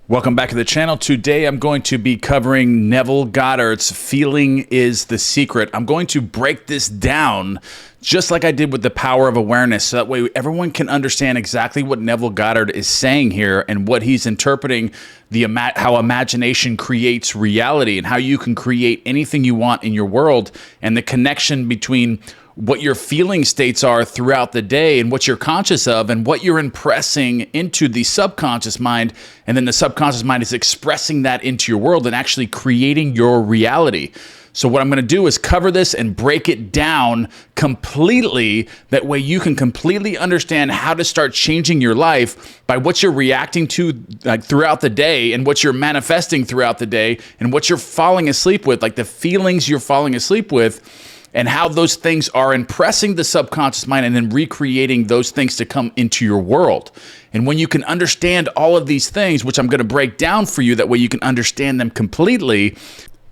Welcome back to the channel. Today I'm going to be covering Neville Goddard's Feeling is the Secret. I'm going to break this down just like I did with the power of awareness, so that way everyone can understand exactly what Neville Goddard is saying here and what he's interpreting, how imagination creates reality and how you can create anything you want in your world, and the connection between what your feeling states are throughout the day and what you're conscious of and what you're impressing into the subconscious mind. And then the subconscious mind is expressing that into your world and actually creating your reality. So what I'm going to do is cover this and break it down completely. That way you can completely understand how to start changing your life by what you're reacting to throughout the day and what you're manifesting throughout the day and what you're falling asleep with, like the feelings you're falling asleep with, and how those things are impressing the subconscious mind and then recreating those things to come into your world. And when you can understand all of these things, which I'm going to break down for you, that way you can understand them completely,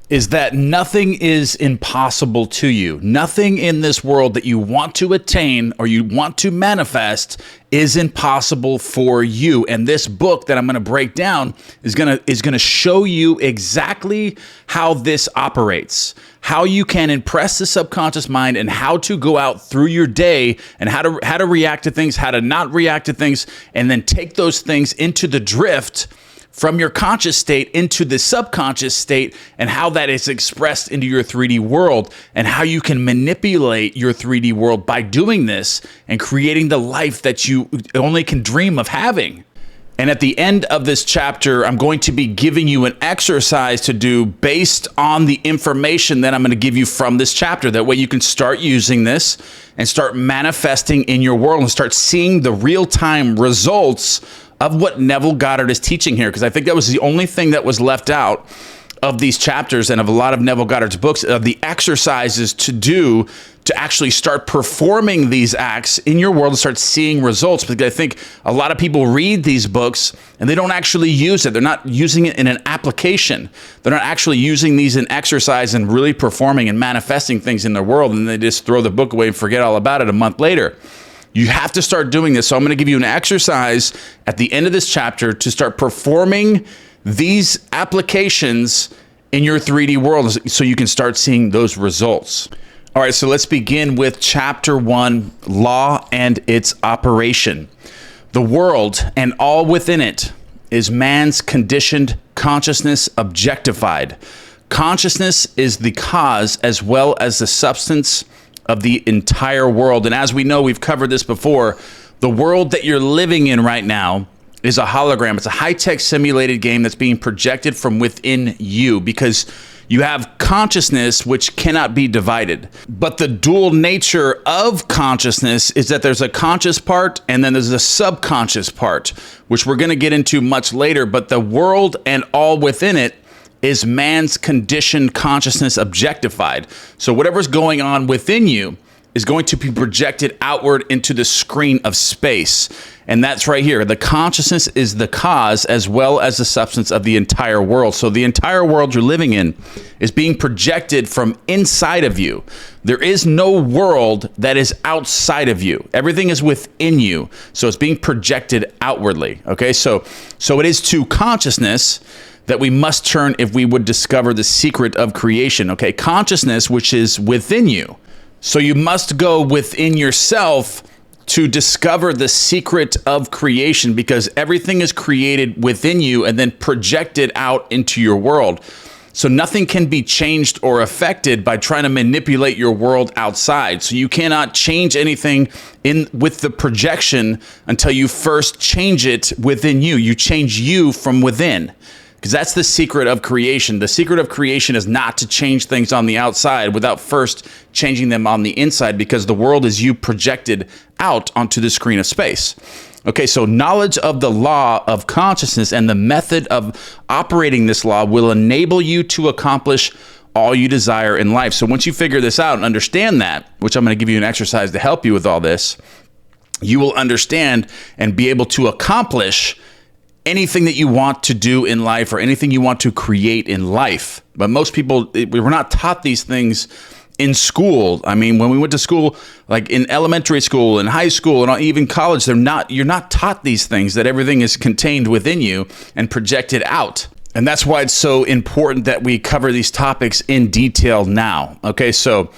is that nothing is impossible to you. Nothing in this world that you want to attain or you want to manifest is impossible for you. And this book that I'm going to break down is going to show you exactly how this operates, how you can impress the subconscious mind, and how to go out through your day and how to react to things, how to not react to things, and then take those things into the drift from your conscious state into the subconscious state, and how that is expressed into your 3D world, and how you can manipulate your 3D world by doing this and creating the life that you only can dream of having. And at the end of this chapter, I'm going to be giving you an exercise to do based on the information that I'm going to give you from this chapter. That way you can start using this and start manifesting in your world and start seeing the real-time results of what Neville Goddard is teaching here, because I think that was the only thing that was left out of these chapters and of a lot of Neville Goddard's books, of the exercises to do to actually start performing these acts in your world and start seeing results. Because I think a lot of people read these books and they don't actually use it. They're not using it in an application. They're not actually using these in exercise and really performing and manifesting things in their world, and they just throw the book away and forget all about it a month later. You have to start doing this. So I'm going to give you an exercise at the end of this chapter to start performing these applications in your 3D world so you can start seeing those results. All right, so let's begin with chapter 1, Law and its Operation. The world and all within it is man's conditioned consciousness objectified. Consciousness is the cause as well as the substance of the entire world. And as we know, we've covered this before, the world that you're living in right now is a hologram. It's a high-tech simulated game that's being projected from within you, because you have consciousness which cannot be divided. But the dual nature of consciousness is that there's a conscious part and then there's a subconscious part, which we're going to get into much later. But the world and all within it is man's conditioned consciousness objectified. So whatever's going on within you is going to be projected outward into the screen of space. And that's right here. The consciousness is the cause as well as the substance of the entire world. So the entire world you're living in is being projected from inside of you. There is no world that is outside of you. Everything is within you. So it's being projected outwardly. Okay, so it is to consciousness that we must turn if we would discover the secret of creation. Okay, consciousness, which is within you. So you must go within yourself to discover the secret of creation, because everything is created within you and then projected out into your world. So nothing can be changed or affected by trying to manipulate your world outside. So you cannot change anything with the projection until you first change it within you. You change you from within. Because that's the secret of creation. The secret of creation is not to change things on the outside without first changing them on the inside, because the world is you projected out onto the screen of space. Okay, so knowledge of the law of consciousness and the method of operating this law will enable you to accomplish all you desire in life. So once you figure this out and understand that, which I'm going to give you an exercise to help you with all this, you will understand and be able to accomplish anything that you want to do in life or anything you want to create in life. But most people, we're not taught these things in school. I mean, when we went to school, like in elementary school and high school and even college, you're not taught these things, that everything is contained within you and projected out. And that's why it's so important that we cover these topics in detail now. Okay, so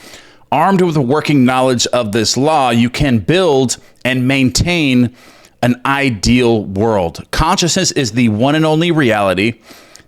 armed with a working knowledge of this law, you can build and maintain an ideal world. Consciousness is the one and only reality,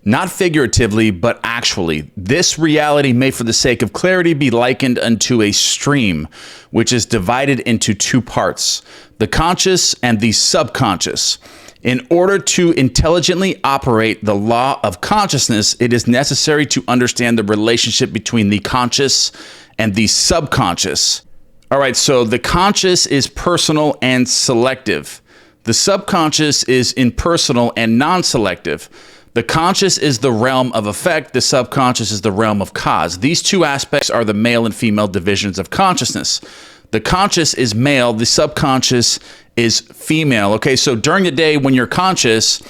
not figuratively, but actually. This reality may, for the sake of clarity, be likened unto a stream, which is divided into two parts, the conscious and the subconscious. In order to intelligently operate the law of consciousness, it is necessary to understand the relationship between the conscious and the subconscious. All right, so the conscious is personal and selective. The subconscious is impersonal and non-selective. The conscious is the realm of effect. The subconscious is the realm of cause. These two aspects are the male and female divisions of consciousness. The conscious is male. The subconscious is female. Okay, so during the day when you're conscious,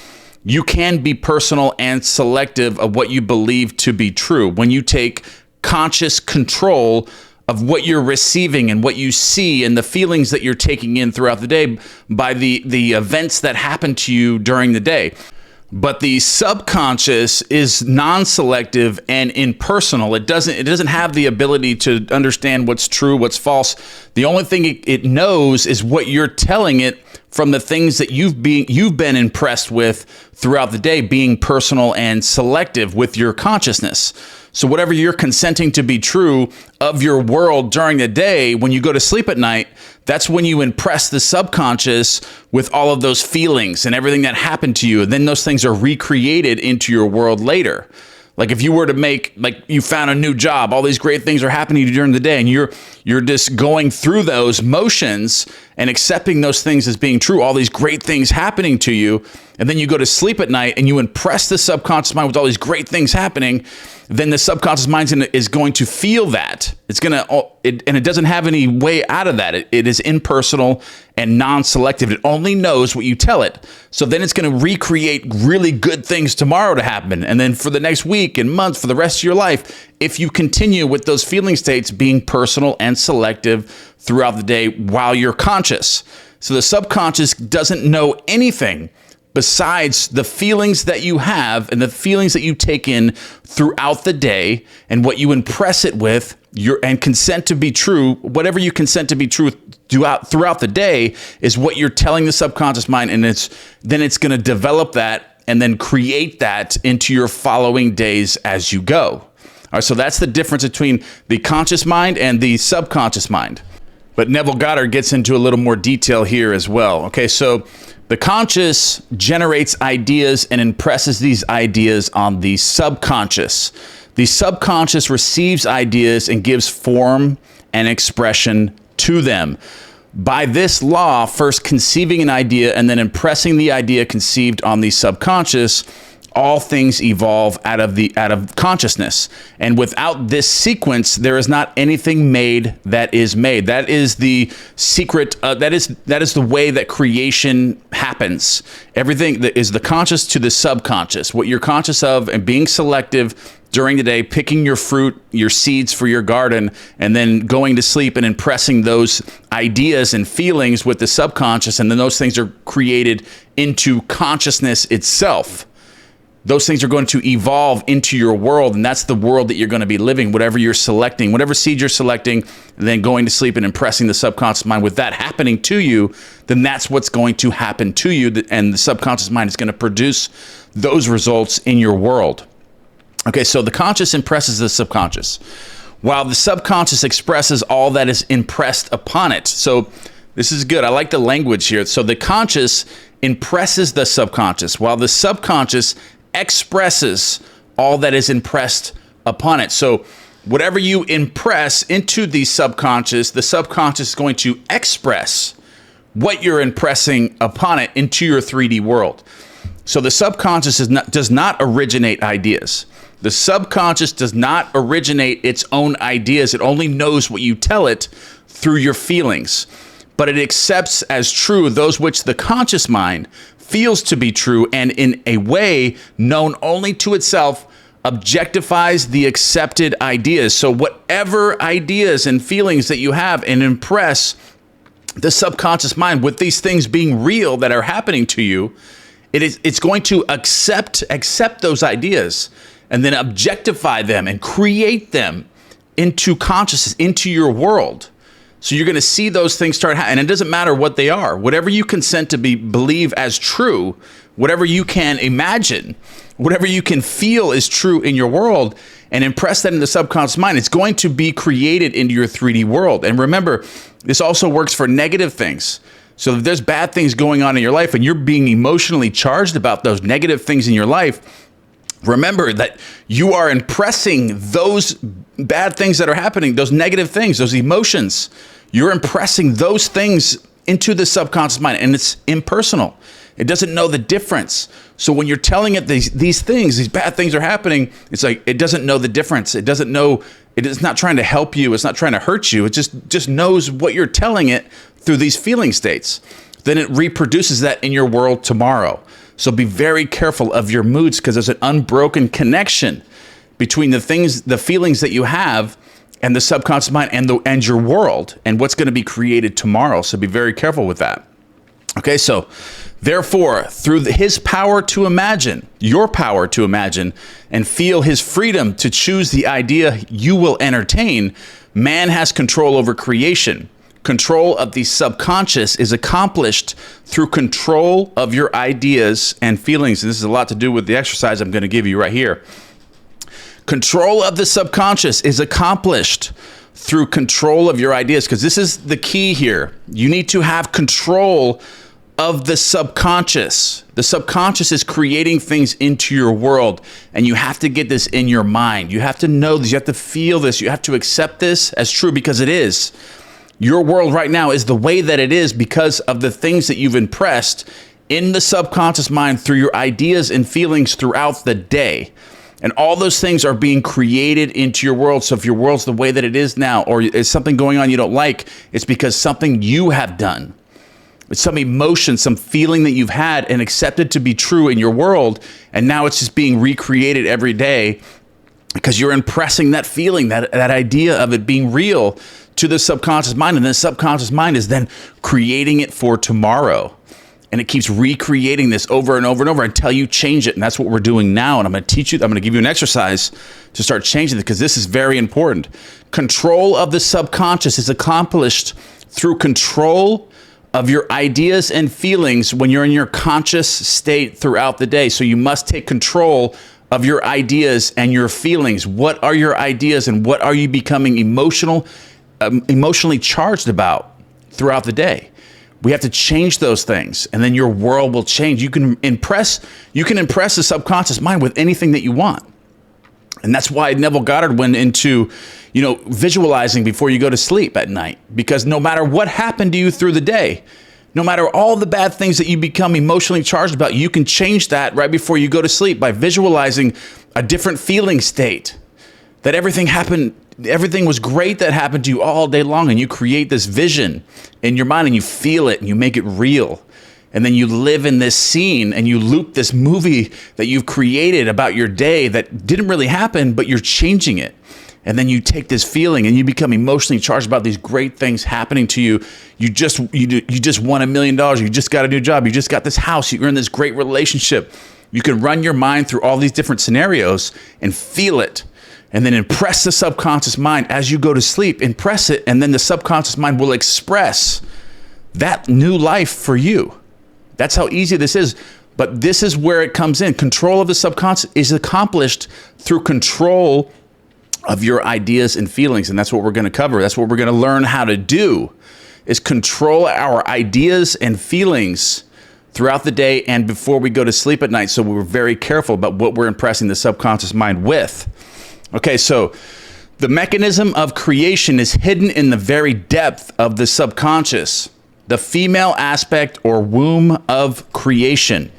you can be personal and selective of what you believe to be true. When you take conscious control of what you're receiving and what you see and the feelings that you're taking in throughout the day by the events that happen to you during the day. But the subconscious is non-selective and impersonal. It doesn't have the ability to understand what's true, what's false. The only thing it knows is what you're telling it from the things that you've been impressed with throughout the day, being personal and selective with your consciousness. So whatever you're consenting to be true of your world during the day, when you go to sleep at night, that's when you impress the subconscious with all of those feelings and everything that happened to you. And then those things are recreated into your world later. Like if you were to make, like you found a new job, all these great things are happening to you during the day, and you're just going through those motions and accepting those things as being true, all these great things happening to you, and then you go to sleep at night and you impress the subconscious mind with all these great things happening, then the subconscious mind is going to feel that. And it doesn't have any way out of that. It is impersonal and non-selective. It only knows what you tell it. So then it's going to recreate really good things tomorrow to happen. And then for the next week and month, for the rest of your life, if you continue with those feeling states being personal and selective throughout the day while you're conscious. So the subconscious doesn't know anything besides the feelings that you have and the feelings that you take in throughout the day and what you impress it with, and consent to be true. Whatever you consent to be true throughout the day is what you're telling the subconscious mind, and then it's going to develop that and then create that into your following days as you go. All right, so that's the difference between the conscious mind and the subconscious mind. But Neville Goddard gets into a little more detail here as well. Okay, so the conscious generates ideas and impresses these ideas on the subconscious. The subconscious receives ideas and gives form and expression to them. By this law, first conceiving an idea and then impressing the idea conceived on the subconscious, all things evolve out of consciousness. And without this sequence, there is not anything made that is made. That is the secret. That is the way that creation happens. Everything that is the conscious to the subconscious. What you're conscious of and being selective during the day, picking your fruit, your seeds for your garden, and then going to sleep and impressing those ideas and feelings with the subconscious. And then those things are created into consciousness itself. Those things are going to evolve into your world, and that's the world that you're going to be living, whatever you're selecting, whatever seed you're selecting, and then going to sleep and impressing the subconscious mind with that happening to you, then that's what's going to happen to you, and the subconscious mind is going to produce those results in your world. Okay, so the conscious impresses the subconscious, while the subconscious expresses all that is impressed upon it. So this is good. I like the language here. So the conscious impresses the subconscious, while the subconscious expresses all that is impressed upon it. So whatever you impress into the subconscious is going to express what you're impressing upon it into your 3D world. So the subconscious does not originate ideas. The subconscious does not originate its own ideas. It only knows what you tell it through your feelings. But it accepts as true those which the conscious mind feels to be true, and in a way known only to itself, objectifies the accepted ideas. So whatever ideas and feelings that you have and impress the subconscious mind with these things being real that are happening to you, it's going to accept those ideas and then objectify them and create them into consciousness, into your world. So you're going to see those things start happening. And it doesn't matter what they are. Whatever you consent to believe as true, whatever you can imagine, whatever you can feel is true in your world, and impress that in the subconscious mind, it's going to be created into your 3D world. And remember, this also works for negative things. So if there's bad things going on in your life and you're being emotionally charged about those negative things in your life, remember that you are impressing those bad things that are happening, those negative things, those emotions. You're impressing those things into the subconscious mind, and it's impersonal. It doesn't know the difference. So when you're telling it these things, these bad things are happening, it's like it doesn't know the difference. It doesn't know. It is not trying to help you. It's not trying to hurt you. It just knows what you're telling it through these feeling states. Then it reproduces that in your world tomorrow. So be very careful of your moods, because there's an unbroken connection between the feelings that you have and the subconscious mind and your world and what's going to be created tomorrow. So be very careful with that. Okay, so therefore, through his power to imagine, your power to imagine, and feel his freedom to choose the idea you will entertain, man has control over creation. Control of the subconscious is accomplished through control of your ideas and feelings. And this has a lot to do with the exercise I'm going to give you right here. Control of the subconscious is accomplished through control of your ideas, because this is the key here. You need to have control of the subconscious. The subconscious is creating things into your world, and you have to get this in your mind. You have to know this. You have to feel this. You have to accept this as true, because it is. Your world right now is the way that it is because of the things that you've impressed in the subconscious mind through your ideas and feelings throughout the day. And all those things are being created into your world. So if your world's the way that it is now, or is something going on you don't like, it's because something you have done. It's some emotion, some feeling that you've had and accepted to be true in your world. And now it's just being recreated every day because you're impressing that feeling, that idea of it being real to the subconscious mind. And the subconscious mind is then creating it for tomorrow. And it keeps recreating this over and over and over until you change it. And that's what we're doing now. And I'm going to teach you, I'm going to give you an exercise to start changing it, because this is very important. Control of the subconscious is accomplished through control of your ideas and feelings when you're in your conscious state throughout the day. So you must take control of your ideas and your feelings. What are your ideas and what are you becoming emotionally charged about throughout the day? We have to change those things, and then your world will change. You can impress the subconscious mind with anything that you want. And that's why Neville Goddard went into, visualizing before you go to sleep at night, because no matter what happened to you through the day, no matter all the bad things that you become emotionally charged about, you can change that right before you go to sleep by visualizing a different feeling state, that everything was great that happened to you all day long, and you create this vision in your mind and you feel it and you make it real. And then you live in this scene and you loop this movie that you've created about your day that didn't really happen, but you're changing it. And then you take this feeling and you become emotionally charged about these great things happening to you. You just won $1 million. You just got a new job. You just got this house. You're in this great relationship. You can run your mind through all these different scenarios and feel it. And then impress the subconscious mind as you go to sleep. Impress it, and then the subconscious mind will express that new life for you. That's how easy this is. But this is where it comes in. Control of the subconscious is accomplished through control of your ideas and feelings. And that's what we're going to cover. That's what we're going to learn how to do, is control our ideas and feelings throughout the day and before we go to sleep at night. So we're very careful about what we're impressing the subconscious mind with. Okay, so the mechanism of creation is hidden in the very depth of the subconscious, the female aspect or womb of creation.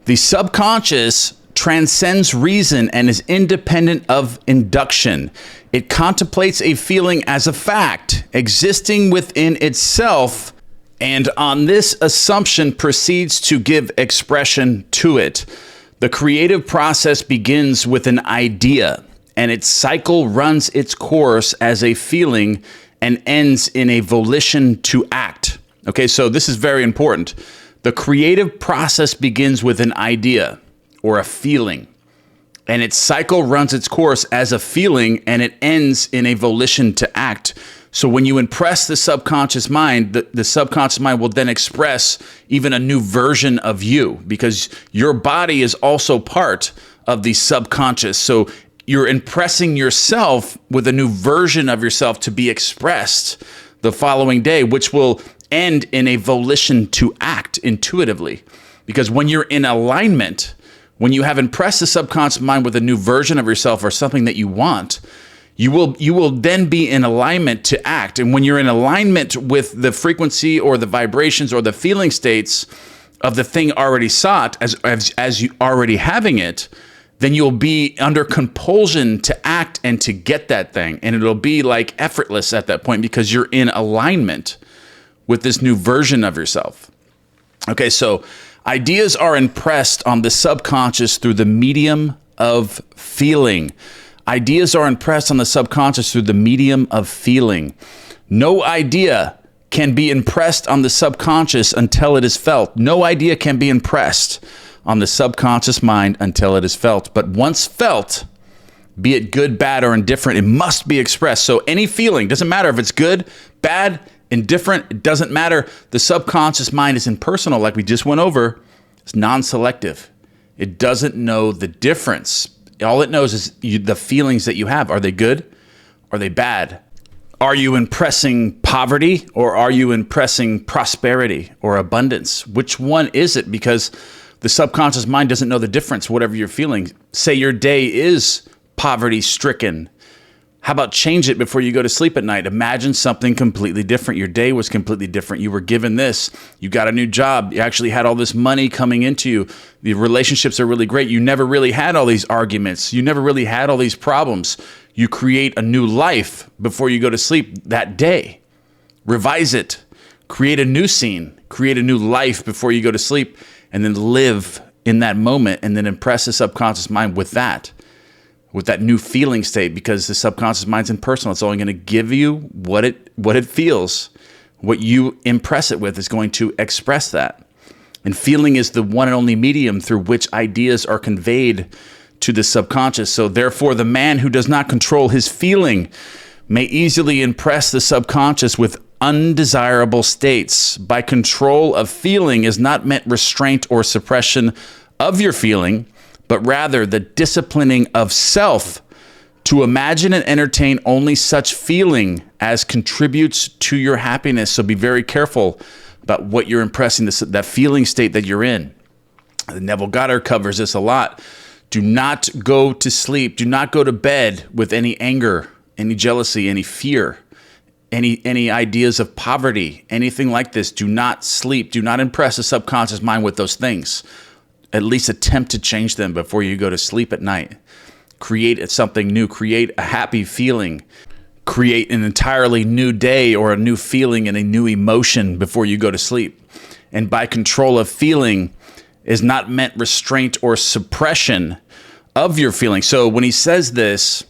The subconscious transcends reason and is independent of induction. It contemplates a feeling as a fact, existing within itself, and on this assumption proceeds to give expression to it. The creative process begins with an idea, and its cycle runs its course as a feeling and ends in a volition to act. Okay, so this is very important. The creative process begins with an idea or a feeling, and its cycle runs its course as a feeling and it ends in a volition to act. So when you impress the subconscious mind, the subconscious mind will then express even a new version of you, because your body is also part of the subconscious. So you're impressing yourself with a new version of yourself to be expressed the following day, which will end in a volition to act intuitively. Because when you're in alignment, when you have impressed the subconscious mind with a new version of yourself or something that you want, you will then be in alignment to act. And when you're in alignment with the frequency or the vibrations or the feeling states of the thing already sought, as you already having it, then you'll be under compulsion to act and to get that thing. And it'll be like effortless at that point because you're in alignment with this new version of yourself. Okay, so ideas are impressed on the subconscious through the medium of feeling. Ideas are impressed on the subconscious through the medium of feeling. No idea can be impressed on the subconscious until it is felt. No idea can be impressed on the subconscious mind until it is felt. But once felt, be it good, bad, or indifferent, it must be expressed. So any feeling, doesn't matter if it's good, bad, indifferent, it doesn't matter. The subconscious mind is impersonal, like we just went over. It's non-selective. It doesn't know the difference. All it knows is the feelings that you have. Are they good? Are they bad? Are you impressing poverty or are you impressing prosperity or abundance? Which one is it? Because the subconscious mind doesn't know the difference, whatever you're feeling. Say your day is poverty-stricken. How about change it before you go to sleep at night? Imagine something completely different. Your day was completely different. You were given this. You got a new job. You actually had all this money coming into you. The relationships are really great. You never really had all these arguments. You never really had all these problems. You create a new life before you go to sleep that day. Revise it. Create a new scene. Create a new life before you go to sleep, and then live in that moment, and then impress the subconscious mind with that new feeling state, because the subconscious mind's impersonal. It's only going to give you what it feels. What you impress it with is going to express that. And feeling is the one and only medium through which ideas are conveyed to the subconscious. So therefore, the man who does not control his feeling may easily impress the subconscious with undesirable states. By control of feeling is not meant restraint or suppression of your feeling, but rather the disciplining of self to imagine and entertain only such feeling as contributes to your happiness. So be very careful about what you're impressing, that feeling state that you're in. Neville Goddard covers this a lot. Do not go to sleep. Do not go to bed with any anger, any jealousy, any fear, any ideas of poverty, anything like this. Do not sleep. Do not impress the subconscious mind with those things. At least attempt to change them before you go to sleep at night. Create something new. Create a happy feeling. Create an entirely new day or a new feeling and a new emotion before you go to sleep. And by control of feeling is not meant restraint or suppression of your feeling. So when he says this,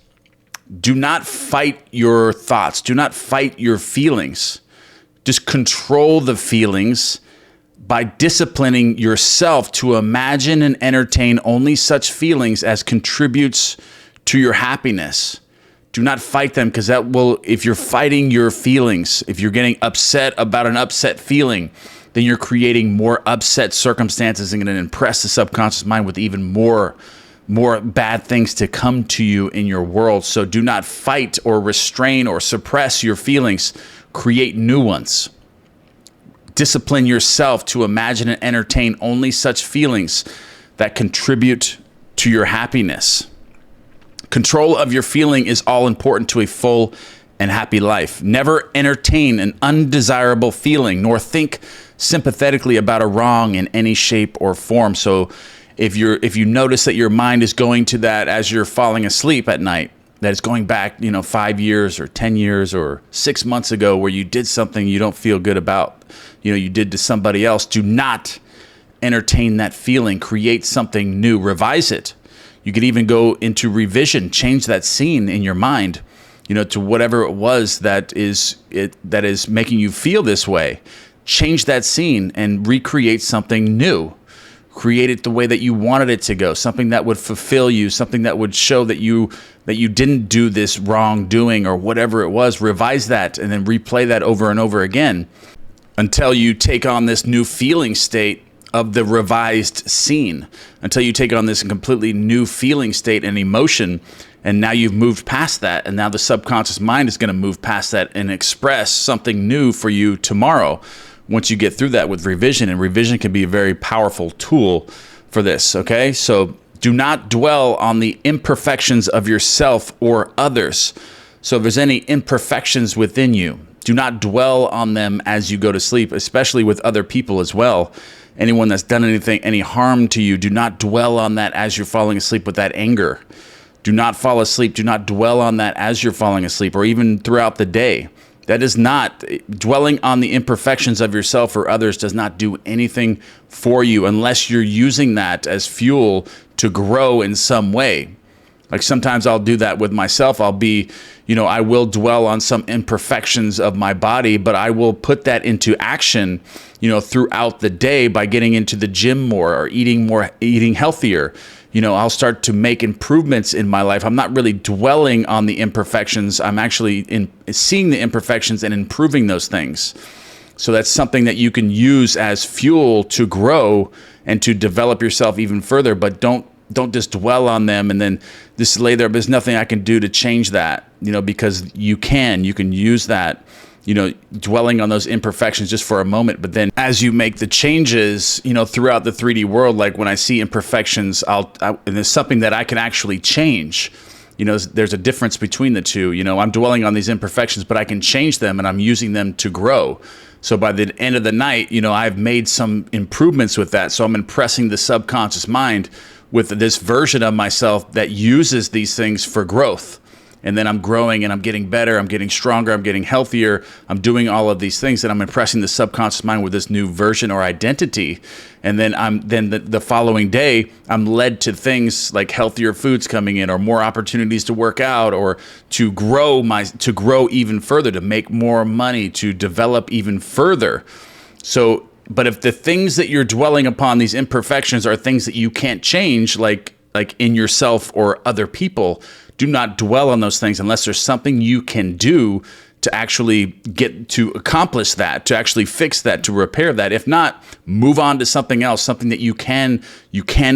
do not fight your thoughts. Do not fight your feelings. Just control the feelings by disciplining yourself to imagine and entertain only such feelings as contributes to your happiness. Do not fight them, because that will, if you're fighting your feelings, if you're getting upset about an upset feeling, then you're creating more upset circumstances and going to impress the subconscious mind with even more bad things to come to you in your world. So do not fight or restrain or suppress your feelings. Create new ones. Discipline yourself to imagine and entertain only such feelings that contribute to your happiness. Control of your feeling is all important to a full and happy life. Never entertain an undesirable feeling, nor think sympathetically about a wrong in any shape or form. So if you notice that your mind is going to that as you're falling asleep at night, that it's going back, 5 years or 10 years or 6 months ago where you did something you don't feel good about, you did to somebody else, do not entertain that feeling, create something new, revise it. You could even go into revision, change that scene in your mind, to whatever it was that is making you feel this way. Change that scene and recreate something new. Create it the way that you wanted it to go, something that would fulfill you, something that would show that you didn't do this wrongdoing or whatever it was. Revise that and then replay that over and over again until you take on this new feeling state of the revised scene, until you take on this completely new feeling state and emotion. And now you've moved past that. And now the subconscious mind is going to move past that and express something new for you tomorrow once you get through that with revision. And revision can be a very powerful tool for this, okay? So do not dwell on the imperfections of yourself or others. So if there's any imperfections within you, do not dwell on them as you go to sleep, especially with other people as well. Anyone that's done any harm to you, do not dwell on that as you're falling asleep with that anger. Do not fall asleep. Do not dwell on that as you're falling asleep or even throughout the day. That is not, dwelling on the imperfections of yourself or others does not do anything for you unless you're using that as fuel to grow in some way. Like sometimes I'll do that with myself. I'll be, I will dwell on some imperfections of my body, but I will put that into action, throughout the day by getting into the gym more or eating healthier. I'll start to make improvements in my life. I'm not really dwelling on the imperfections. I'm actually seeing the imperfections and improving those things. So that's something that you can use as fuel to grow and to develop yourself even further, but don't just dwell on them and then just lay there. There's nothing I can do to change that, because you can use that, dwelling on those imperfections just for a moment. But then as you make the changes, throughout the 3D world, like when I see imperfections, and there's something that I can actually change. There's a difference between the two. I'm dwelling on these imperfections, but I can change them and I'm using them to grow. So by the end of the night, I've made some improvements with that. So I'm impressing the subconscious mind with this version of myself that uses these things for growth. And then I'm growing and I'm getting better, I'm getting stronger, I'm getting healthier, I'm doing all of these things, and I'm impressing the subconscious mind with this new version or identity. And then the following day, I'm led to things like healthier foods coming in, or more opportunities to work out, or to grow even further, to make more money, to develop even further. So, but if the things that you're dwelling upon, these imperfections, are things that you can't change, like in yourself or other people, do not dwell on those things unless there's something you can do to actually get to accomplish that, to actually fix that, to repair that. If not, move on to something else, something that you can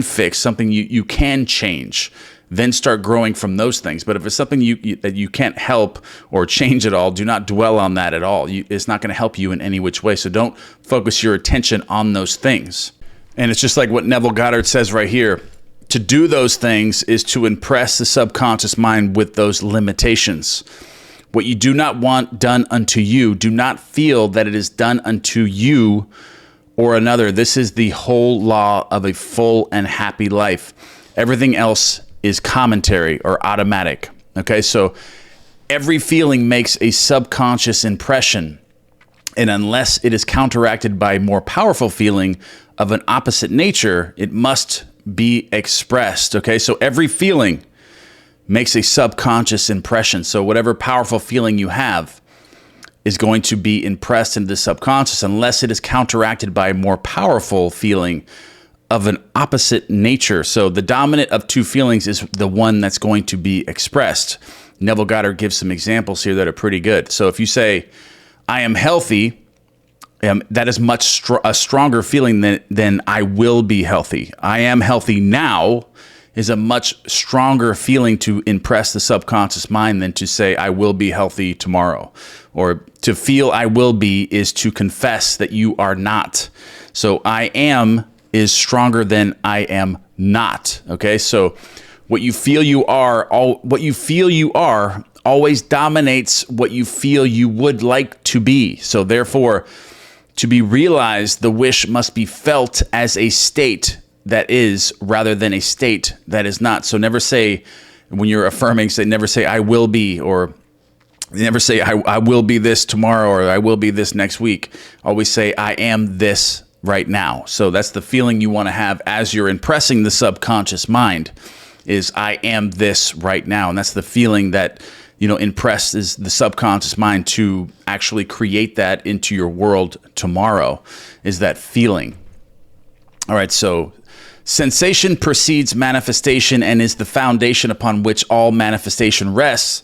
fix, something you can change. Then start growing from those things. But if it's something that you can't help or change at all, do not dwell on that at all. It's not going to help you in any which way. So don't focus your attention on those things. And it's just like what Neville Goddard says right here. To do those things is to impress the subconscious mind with those limitations. What you do not want done unto you, do not feel that it is done unto you or another. This is the whole law of a full and happy life. Everything else is commentary or automatic. Okay, so every feeling makes a subconscious impression. And unless it is counteracted by a more powerful feeling of an opposite nature, it must be expressed. Okay, so every feeling makes a subconscious impression. So whatever powerful feeling you have is going to be impressed into the subconscious unless it is counteracted by a more powerful feeling of an opposite nature. So the dominant of two feelings is the one that's going to be expressed. Neville Goddard gives some examples here that are pretty good. So if you say, I am healthy, that is a stronger feeling than I will be healthy. I am healthy now is a much stronger feeling to impress the subconscious mind than to say I will be healthy tomorrow. Or to feel I will be is to confess that you are not. So I am is stronger than I am not. Okay, so what you feel you are always dominates what you feel you would like to be. So therefore, to be realized, the wish must be felt as a state that is rather than a state that is not. So never say, when you're affirming, never say I will be, or never say I will be this tomorrow, or I will be this next week. Always say I am this right now. So that's the feeling you want to have as you're impressing the subconscious mind is I am this right now. And that's the feeling that, impresses the subconscious mind to actually create that into your world tomorrow, is that feeling. All right, so sensation precedes manifestation and is the foundation upon which all manifestation rests.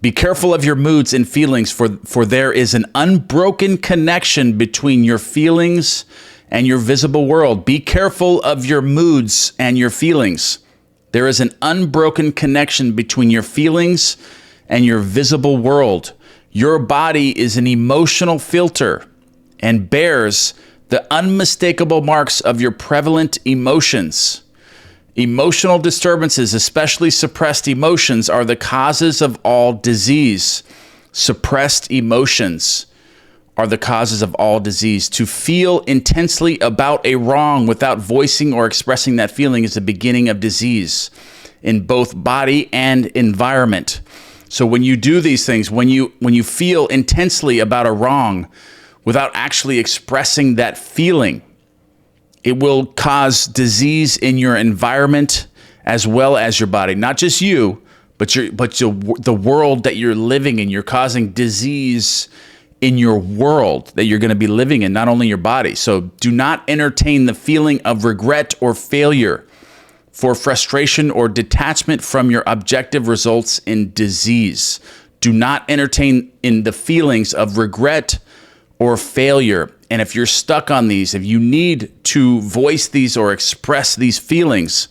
Be careful of your moods and feelings, for there is an unbroken connection between your feelings and your visible world. Be careful of your moods and your feelings. There is an unbroken connection between your feelings and your visible world. Your body is an emotional filter and bears the unmistakable marks of your prevalent emotions. Emotional disturbances, especially suppressed emotions, are the causes of all disease. Suppressed emotions are the causes of all disease. To feel intensely about a wrong without voicing or expressing that feeling is the beginning of disease in both body and environment. So when you do these things, when you feel intensely about a wrong without actually expressing that feeling, it will cause disease in your environment as well as your body. Not just you, but the world that you're living in. You're causing disease in your world that you're going to be living in, not only your body. So do not entertain the feeling of regret or failure, for frustration or detachment from your objective results in disease. Do not entertain in the feelings of regret or failure. And if you're stuck on these, if you need to voice these or express these feelings,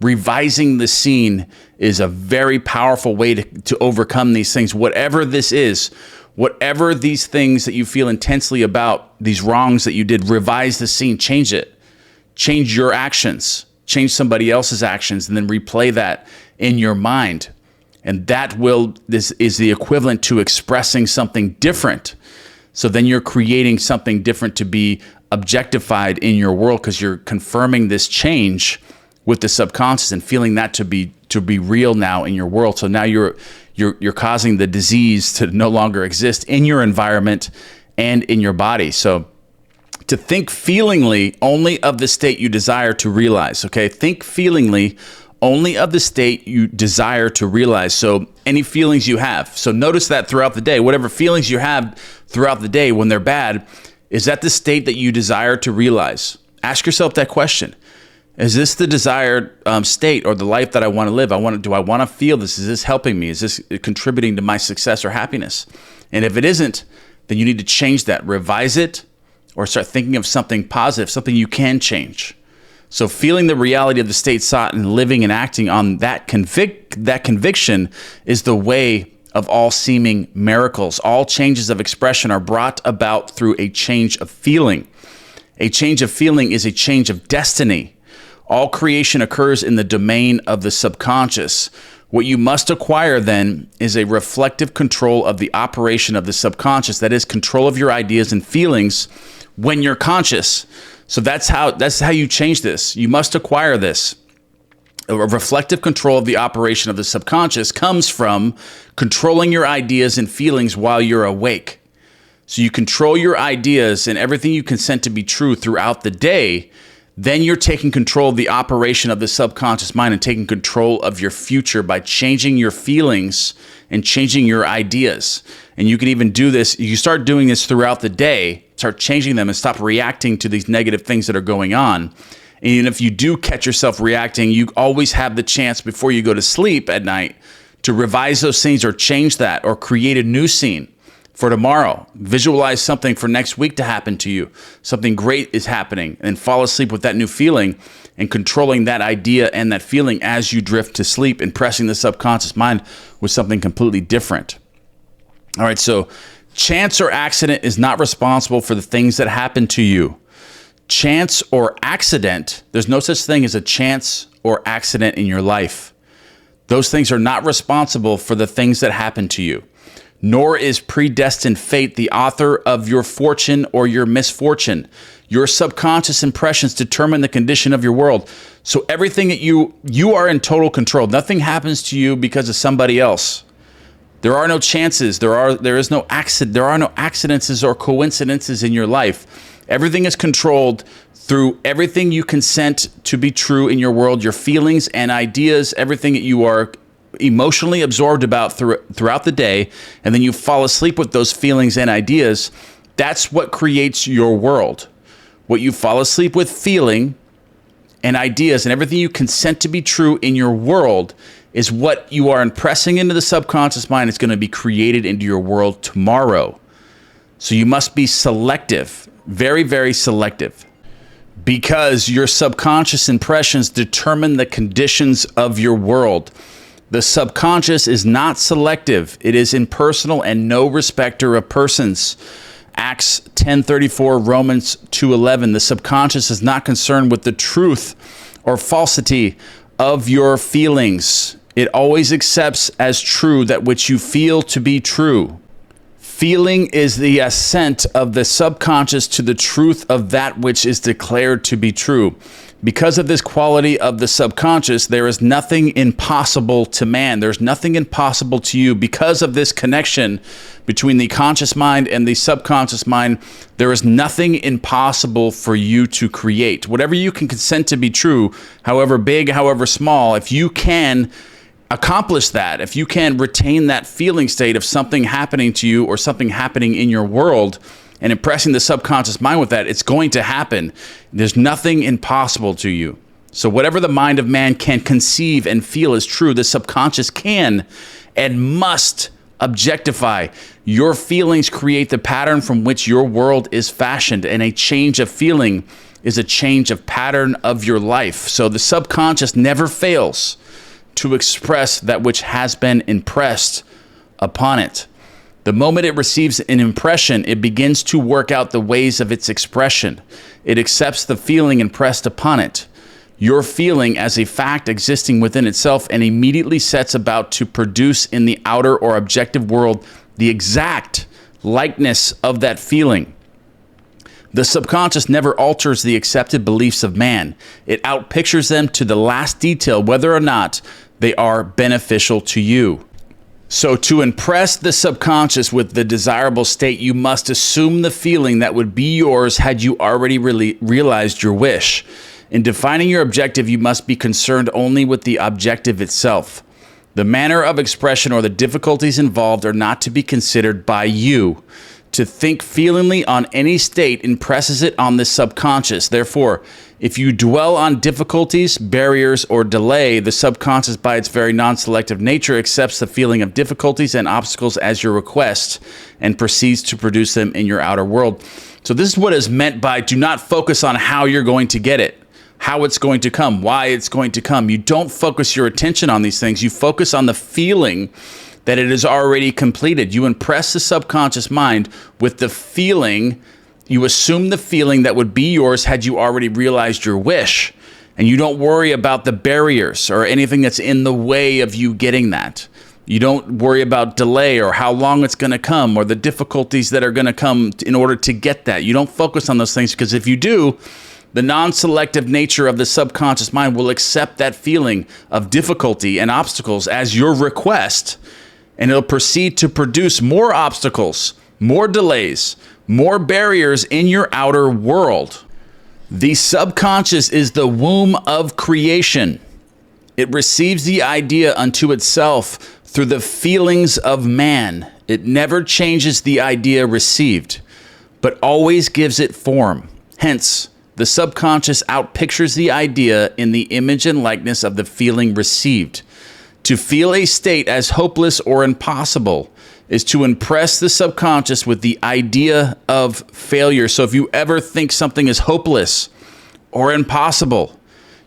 revising the scene is a very powerful way to overcome these things. Whatever this is, whatever these things that you feel intensely about, these wrongs that you did, revise the scene, change it. Change your actions, change somebody else's actions, and then replay that in your mind. And this is the equivalent to expressing something different. So then you're creating something different to be objectified in your world, because you're confirming this change with the subconscious and feeling that to be real now in your world. So now you're causing the disease to no longer exist in your environment and in your body. So to think feelingly only of the state you desire to realize, okay? Think feelingly only of the state you desire to realize. So any feelings you have. So notice that throughout the day, whatever feelings you have throughout the day when they're bad, is that the state that you desire to realize? Ask yourself that question. Is this the desired state or the life that I want to live? Do I want to feel this? Is this helping me? Is this contributing to my success or happiness? And if it isn't, then you need to change that, revise it, or start thinking of something positive, something you can change. So feeling the reality of the state sought and living and acting on that conviction is the way of all seeming miracles. All changes of expression are brought about through a change of feeling. A change of feeling is a change of destiny. All creation occurs in the domain of the subconscious. What you must acquire then is a reflective control of the operation of the subconscious, that is, control of your ideas and feelings when you're conscious. So that's how you change this. You must acquire this. A reflective control of the operation of the subconscious comes from controlling your ideas and feelings while you're awake. So you control your ideas and everything you consent to be true throughout the day. Then you're taking control of the operation of the subconscious mind and taking control of your future by changing your feelings and changing your ideas. And you can even do this. You start doing this throughout the day, start changing them and stop reacting to these negative things that are going on. And if you do catch yourself reacting, you always have the chance before you go to sleep at night to revise those things or change that or create a new scene for tomorrow. Visualize something for next week to happen to you. Something great is happening, and fall asleep with that new feeling and controlling that idea and that feeling as you drift to sleep, impressing the subconscious mind with something completely different. All right, so chance or accident is not responsible for the things that happen to you. Chance or accident, there's no such thing as a chance or accident in your life. Those things are not responsible for the things that happen to you. Nor is predestined fate the author of your fortune or your misfortune. Your subconscious impressions determine the condition of your world. So everything that you are in total control. Nothing happens to you because of somebody else. There are no chances. There are no accidents or coincidences in your life. Everything is controlled through everything you consent to be true in your world, your feelings and ideas, everything that you are emotionally absorbed about throughout the day, and then you fall asleep with those feelings and ideas. That's what creates your world. What you fall asleep with feeling and ideas and everything you consent to be true in your world is what you are impressing into the subconscious mind. It's going to be created into your world tomorrow. So you must be selective, very, very selective, because your subconscious impressions determine the conditions of your world. The subconscious is not selective. It is impersonal and no respecter of persons. Acts 10:34, Romans 2:11. The subconscious is not concerned with the truth or falsity of your feelings. It always accepts as true that which you feel to be true. Feeling is the assent of the subconscious to the truth of that which is declared to be true. Because of this quality of the subconscious, there is nothing impossible to man. There's nothing impossible to you. Because of this connection between the conscious mind and the subconscious mind, there is nothing impossible for you to create. Whatever you can consent to be true, however big, however small, if you can accomplish that, if you can retain that feeling state of something happening to you or something happening in your world and impressing the subconscious mind with that, it's going to happen. There's nothing impossible to you. So whatever the mind of man can conceive and feel is true, the subconscious can and must objectify. Your feelings create the pattern from which your world is fashioned, and a change of feeling is a change of pattern of your life. So the subconscious never fails to express that which has been impressed upon it. The moment it receives an impression, it begins to work out the ways of its expression. It accepts the feeling impressed upon it, your feeling as a fact existing within itself, and immediately sets about to produce in the outer or objective world the exact likeness of that feeling. The subconscious never alters the accepted beliefs of man. It outpictures them to the last detail, whether or not they are beneficial to you. So to impress the subconscious with the desirable state, you must assume the feeling that would be yours had you already realized your wish. In defining your objective, you must be concerned only with the objective itself. The manner of expression or the difficulties involved are not to be considered by you. To think feelingly on any state impresses it on the subconscious. Therefore, if you dwell on difficulties, barriers, or delay, the subconscious, by its very non-selective nature, accepts the feeling of difficulties and obstacles as your request and proceeds to produce them in your outer world. So this is what is meant by do not focus on how you're going to get it, how it's going to come, why it's going to come. You don't focus your attention on these things. You focus on the feeling that it is already completed. You impress the subconscious mind with the feeling. You assume the feeling that would be yours had you already realized your wish. And you don't worry about the barriers or anything that's in the way of you getting that. You don't worry about delay or how long it's going to come or the difficulties that are going to come in order to get that. You don't focus on those things, because if you do, the non-selective nature of the subconscious mind will accept that feeling of difficulty and obstacles as your request, and it'll proceed to produce more obstacles, more delays, more barriers in your outer world. The subconscious is the womb of creation. It receives the idea unto itself through the feelings of man. It never changes the idea received, but always gives it form. Hence, the subconscious outpictures the idea in the image and likeness of the feeling received. To feel a state as hopeless or impossible is to impress the subconscious with the idea of failure. So if you ever think something is hopeless or impossible,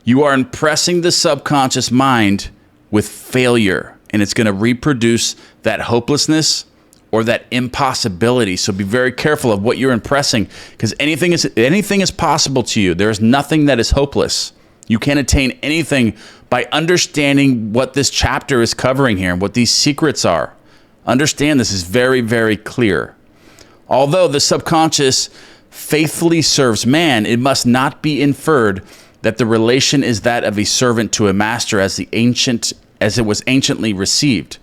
you are impressing the subconscious mind with failure, and it's going to reproduce that hopelessness or that impossibility. So be very careful of what you're impressing, because anything is possible to you. There is nothing that is hopeless. You can attain anything by understanding what this chapter is covering here and what these secrets are. Understand this is very, very clear. Although the subconscious faithfully serves man, it must not be inferred that the relation is that of a servant to a master as it was anciently received.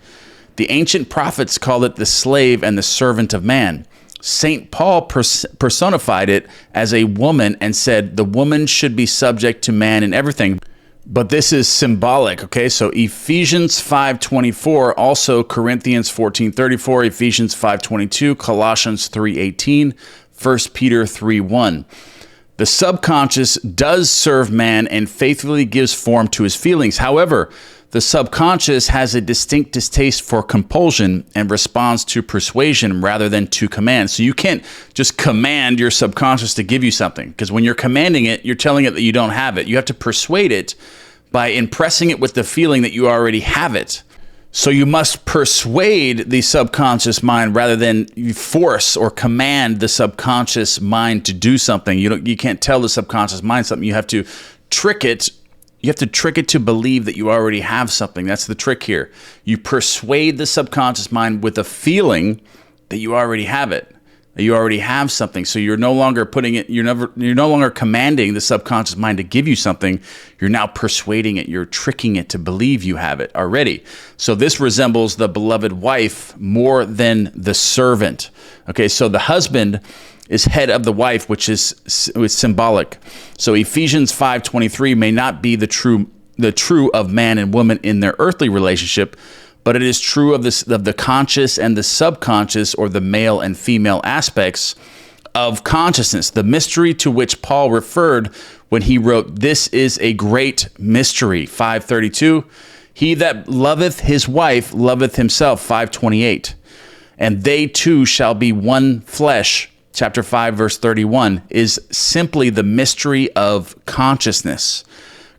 The ancient prophets called it the slave and the servant of man. St. Paul personified it as a woman and said the woman should be subject to man in everything. But this is symbolic, okay? So Ephesians 5:24, also Corinthians 14:34, Ephesians 5:22, Colossians 3:18, 1 Peter 3:1. The subconscious does serve man and faithfully gives form to his feelings. However, the subconscious has a distinct distaste for compulsion and responds to persuasion rather than to command. So you can't just command your subconscious to give you something, because when you're commanding it, you're telling it that you don't have it. You have to persuade it by impressing it with the feeling that you already have it. So you must persuade the subconscious mind rather than force or command the subconscious mind to do something. You can't tell the subconscious mind something. You have to trick it. You have to trick it to believe that you already have something. That's the trick here. You persuade the subconscious mind with a feeling that you already have it, that you already have something. So you're no longer you're no longer commanding the subconscious mind to give you something. You're now persuading it. You're tricking it to believe you have it already. So this resembles the beloved wife more than the servant. Okay, so the husband is head of the wife, which is symbolic. So Ephesians 5:23 may not be the true of man and woman in their earthly relationship, but it is true of the conscious and the subconscious, or the male and female aspects of consciousness, the mystery to which Paul referred when he wrote, "This is a great mystery," 5:32. "He that loveth his wife loveth himself," 5:28. "And they two shall be one flesh," chapter 5, verse 31, is simply the mystery of consciousness.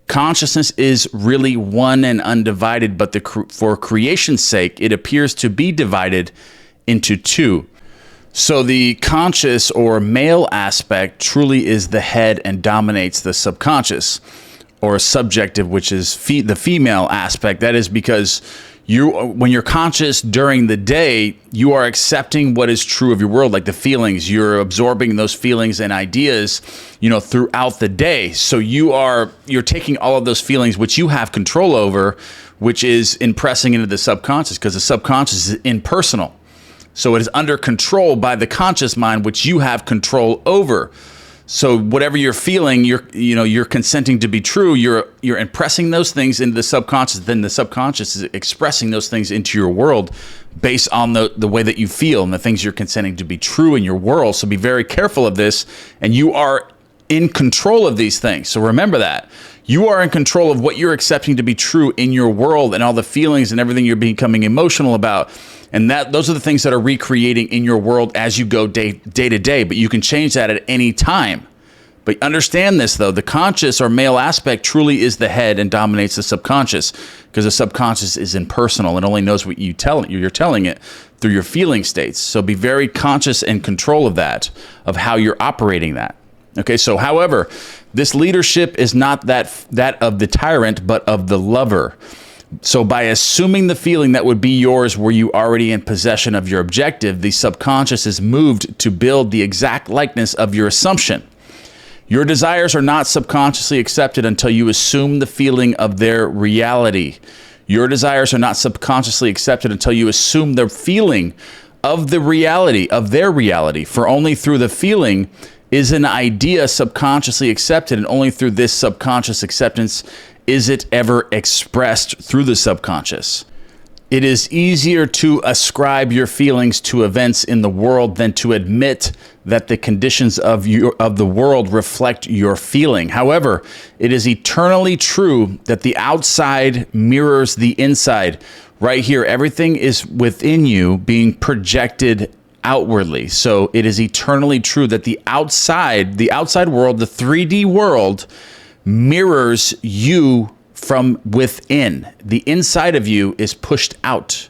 Consciousness is really one and undivided, but for creation's sake, it appears to be divided into two. So the conscious or male aspect truly is the head and dominates the subconscious, or subjective, which is the female aspect. That is because when you're conscious during the day, you are accepting what is true of your world, like the feelings. You're absorbing those feelings and ideas, throughout the day. So you're taking all of those feelings, which you have control over, which is impressing into the subconscious, because the subconscious is impersonal. So it is under control by the conscious mind, which you have control over. So whatever you're feeling, you're consenting to be true. You're impressing those things into the subconscious. Then the subconscious is expressing those things into your world based on the way that you feel and the things you're consenting to be true in your world. So be very careful of this, and you are in control of these things. So remember that. You are in control of what you're accepting to be true in your world, and all the feelings and everything you're becoming emotional about. And those are the things that are recreating in your world as you go day to day. But you can change that at any time. But understand this, though. The conscious or male aspect truly is the head and dominates the subconscious, because the subconscious is impersonal. It only knows what you're telling it through your feeling states. So be very conscious and control of that, of how you're operating that. Okay, so however, this leadership is not that of the tyrant, but of the lover. So by assuming the feeling that would be yours were you already in possession of your objective, the subconscious is moved to build the exact likeness of your assumption. Your desires are not subconsciously accepted until you assume the feeling of their reality. Your desires are not subconsciously accepted until you assume the feeling of the reality, of their reality. For only through the feeling is an idea subconsciously accepted, and only through this subconscious acceptance is it ever expressed through the subconscious. It is easier to ascribe your feelings to events in the world than to admit that the conditions of the world reflect your feeling. However, it is eternally true that the outside mirrors the inside. Right here, everything is within you being projected outwardly. So it is eternally true that the outside world, the 3D world, mirrors you from within. The inside of you is pushed out.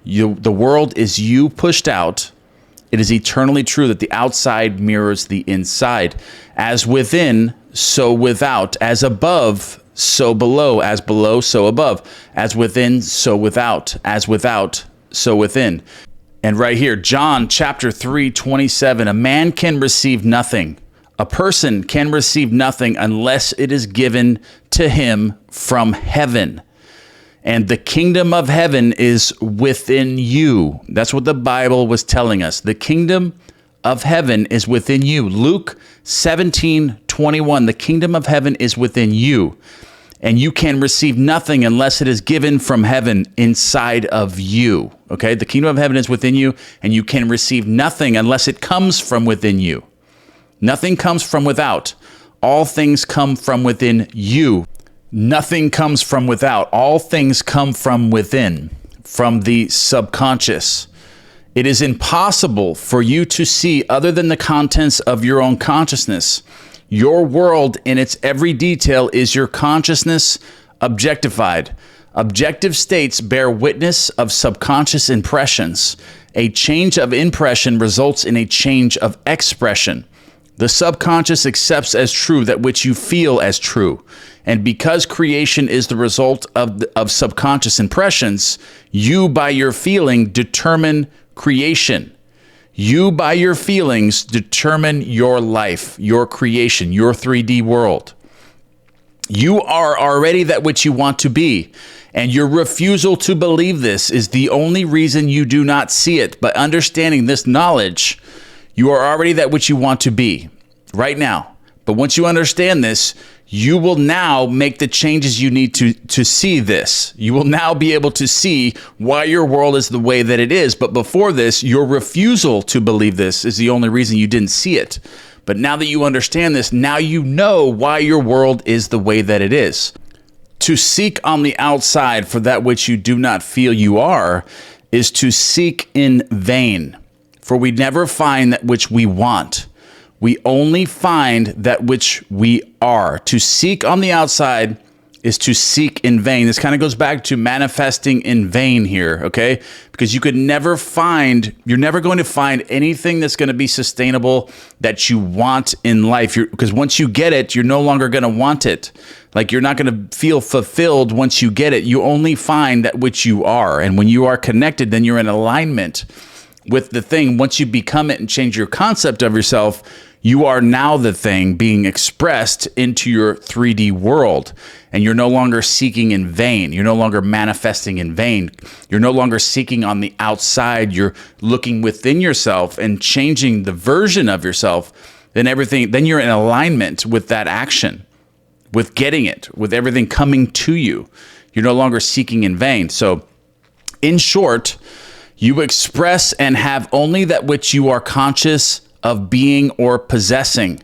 The world is you pushed out. It is eternally true that the outside mirrors the inside. As within, so without. As above, so below. As below, so above. As within, so without. As without, so within. And right here, John chapter 3:27, a man can receive nothing. A person can receive nothing unless it is given to him from heaven. And the kingdom of heaven is within you. That's what the Bible was telling us. The kingdom of heaven is within you. Luke 17:21, the kingdom of heaven is within you, and you can receive nothing unless it is given from heaven inside of you. Okay, the kingdom of heaven is within you, and you can receive nothing unless it comes from within you. Nothing comes from without. All things come from within you. Nothing comes from without. All things come from within, from the subconscious. It is impossible for you to see other than the contents of your own consciousness. Your world in its every detail is your consciousness objectified. Objective states bear witness of subconscious impressions. A change of impression results in a change of expression. The subconscious accepts as true that which you feel as true. And because creation is the result of subconscious impressions, you, by your feeling, determine creation. You, by your feelings, determine your life, your creation, your 3D world. You are already that which you want to be, and your refusal to believe this is the only reason you do not see it. By understanding this knowledge, you are already that which you want to be right now. But once you understand this, you will now make the changes you need to see this. You will now be able to see why your world is the way that it is. But before this, your refusal to believe this is the only reason you didn't see it. But now that you understand this, now you know why your world is the way that it is. To seek on the outside for that which you do not feel you are is to seek in vain. For we never find that which we want. We only find that which we are. To seek on the outside is to seek in vain. This kind of goes back to manifesting in vain here, okay? Because you're never going to find anything that's going to be sustainable that you want in life. Because once you get it, you're no longer going to want it. Like, you're not going to feel fulfilled once you get it. You only find that which you are. And when you are connected, then you're in alignment with the thing. Once you become it and change your concept of yourself, you are now the thing being expressed into your 3D world, and you're no longer seeking in vain. You're no longer manifesting in vain. You're no longer seeking on the outside. You're looking within yourself and changing the version of yourself. Then you're in alignment with that action, with getting it, with everything coming to you. You're no longer seeking in vain. So, in short, you express and have only that which you are conscious of being or possessing.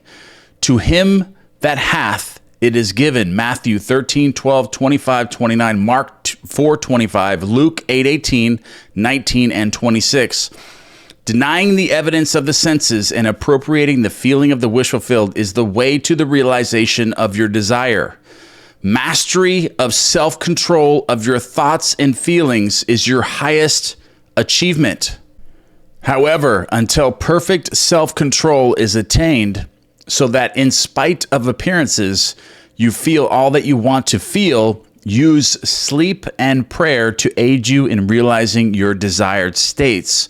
To him that hath, it is given. Matthew 13, 12, 25, 29, Mark 4, 25, Luke 8, 18, 19, and 26. Denying the evidence of the senses and appropriating the feeling of the wish fulfilled is the way to the realization of your desire. Mastery of self-control of your thoughts and feelings is your highest achievement. However, until perfect self-control is attained, so that in spite of appearances, you feel all that you want to feel, use sleep and prayer to aid you in realizing your desired states.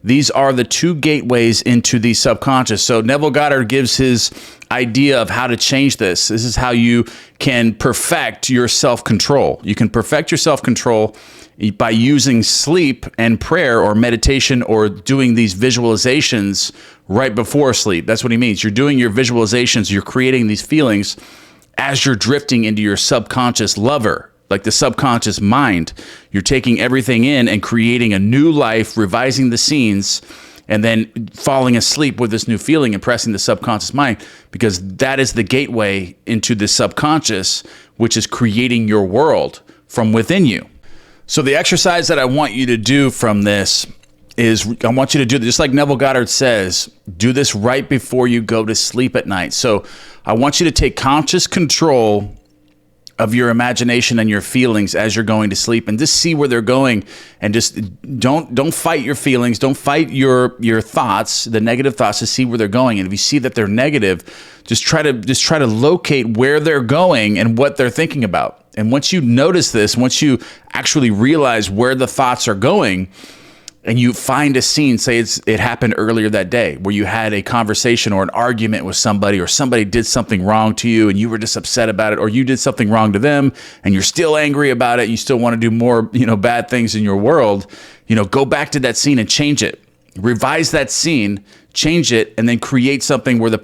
These are the two gateways into the subconscious. So Neville Goddard gives his idea of how to change this. This is how you can perfect your self-control. You can perfect your self-control by using sleep and prayer or meditation or doing these visualizations right before sleep. That's what he means. You're doing your visualizations, you're creating these feelings as you're drifting into your subconscious lover, like the subconscious mind. You're taking everything in and creating a new life, revising the scenes, and then falling asleep with this new feeling and pressing the subconscious mind, because that is the gateway into the subconscious, which is creating your world from within you. So the exercise that I want you to do from this is, I want you to do, just like Neville Goddard says, do this right before you go to sleep at night. So I want you to take conscious control of your imagination and your feelings as you're going to sleep, and just see where they're going, and just don't fight your feelings, don't fight your thoughts, the negative thoughts, to see where they're going. And if you see that they're negative, just try to locate where they're going and what they're thinking about. And once you notice this, once you actually realize where the thoughts are going, and you find a scene, say it happened earlier that day, where you had a conversation or an argument with somebody, or somebody did something wrong to you and you were just upset about it, or you did something wrong to them and you're still angry about it, you still want to do more, bad things in your world, go back to that scene and change it. revise that scene, change it, and then create something where that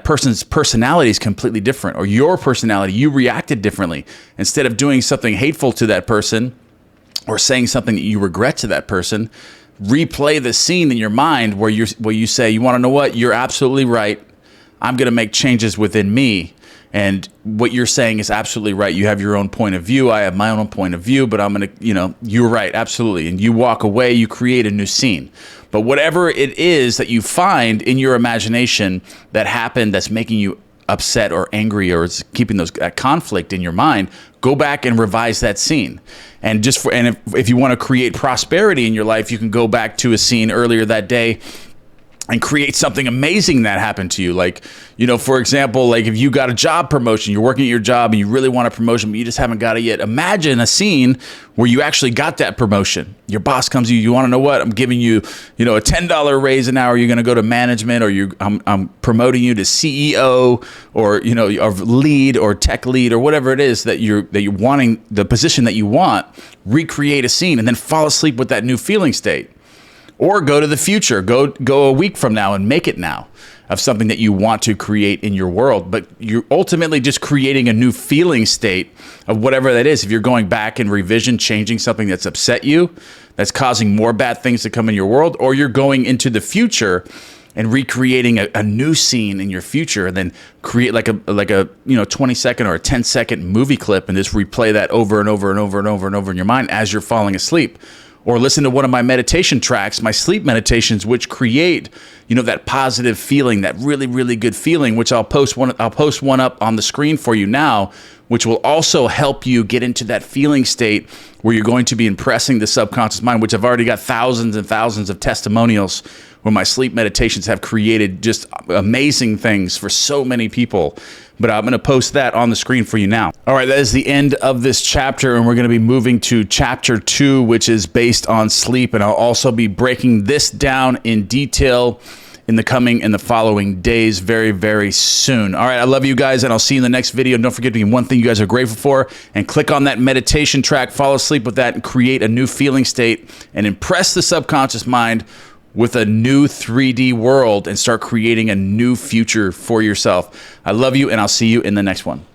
person's personality is completely different, or your personality, you reacted differently. Instead of doing something hateful to that person or saying something that you regret to that person, replay the scene in your mind where you say, you want to know what? You're absolutely right. I'm going to make changes within me. And what you're saying is absolutely right. You have your own point of view. I have my own point of view, but I'm going to, you're right. Absolutely. And you walk away, you create a new scene. But whatever it is that you find in your imagination that happened, that's making you upset or angry, or it's keeping that conflict in your mind, go back and revise that scene. And if you want to create prosperity in your life, you can go back to a scene earlier that day and create something amazing that happened to you. Like, for example, like if you got a job promotion, you're working at your job and you really want a promotion, but you just haven't got it yet. Imagine a scene where you actually got that promotion. Your boss comes to you, you want to know what? I'm giving you, a $10 raise an hour. You're going to go to management, or I'm promoting you to CEO, or, or lead or tech lead, or whatever it is that you're wanting, the position that you want. Recreate a scene and then fall asleep with that new feeling state. Or go to the future, go a week from now and make it now of something that you want to create in your world. But you're ultimately just creating a new feeling state of whatever that is. If you're going back and revision, changing something that's upset you, that's causing more bad things to come in your world, or you're going into the future and recreating a new scene in your future, and then create like a 20-second or a 10-second movie clip and just replay that over and over and over and over and over in your mind as you're falling asleep. Or listen to one of my meditation tracks, my sleep meditations, which create, that positive feeling, that really, really good feeling, which I'll post one up on the screen for you now, which will also help you get into that feeling state where you're going to be impressing the subconscious mind, which I've already got thousands and thousands of testimonials where my sleep meditations have created just amazing things for so many people. But I'm going to post that on the screen for you now. All right, that is the end of this chapter, and we're going to be moving to chapter 2, which is based on sleep, and I'll also be breaking this down in detail in the following days very, very soon. All right, I love you guys, and I'll see you in the next video. And don't forget to be one thing you guys are grateful for, and click on that meditation track, fall asleep with that, and create a new feeling state, and impress the subconscious mind with a new 3D world, and start creating a new future for yourself. I love you, and I'll see you in the next one.